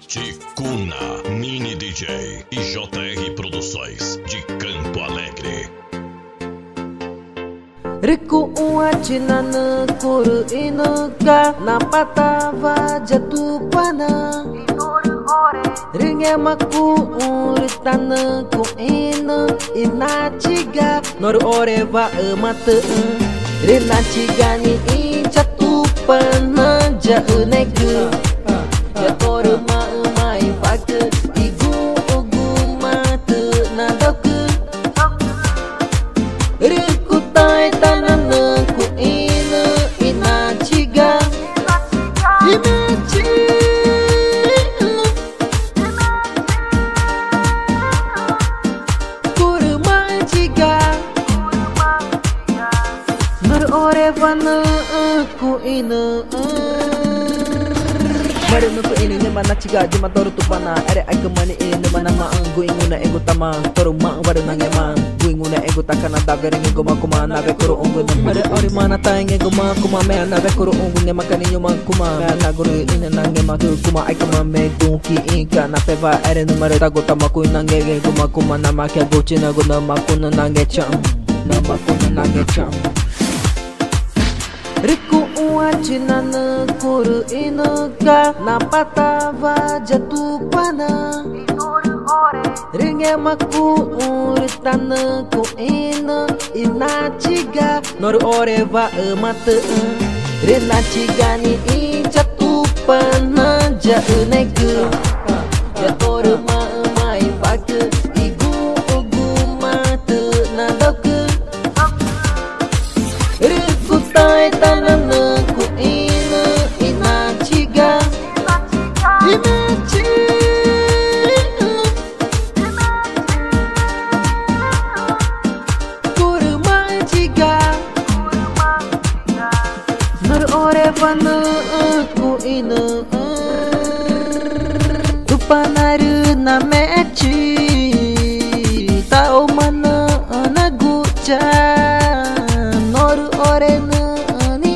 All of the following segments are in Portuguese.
Ticuna, Mini DJ e JR Produções de Campo Alegre. Riku uacina na kuru inuka na patava jatupana ringe maku uritana ku inu inachiga nor ore va mata rinachiga ni jatupana ja unegu ya ore ma mai faka igu ugu mata na doku Riku tai tanana ku inu inachiga Imachi Kuruma chiga Nur ore vana ku inu Marino ku inu nyama na chiga jima toru tupana Ere ai kemani inu mana maang gu inguna ego tama Toru maang baru nangemang Nguna ego takana dagare ngego makuma nabe kuro ungu namare ori mana tai ngego makuma me nabe kuro ungu ne makani nyuma kuma me naguru ine nange maku kuma ai kuma me dunki inka na peva ere numare tago tamaku nange ngego makuma na makia gochi nago na makuna nange cham na makuna nange cham Riku uacina na kuru inuka na patava jatupana Ringe maku uritana ku inu inachiga nor ore va mata rinachiga ni jatupana ja unegu ya ore ma mai faka igu ugu mata na doku riku tai tanana ku inu inachiga Imachi Ore vana ku inu Tupanaru na mechi Tao mana na gucha Noru ore na ni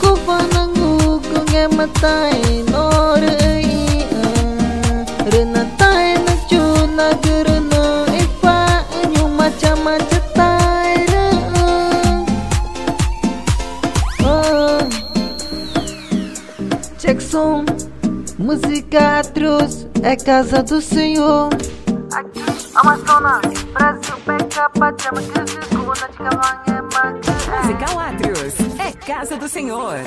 Kufanangu kunge matai Noru i Renatai na chuna guruna Ifa nyu maca-maca Check som, música atroz, é casa do Senhor. Aqui, Amazonas, Brasil, pega, pachama, que segura de cavanha, Musical Atrios, é casa do Senhor.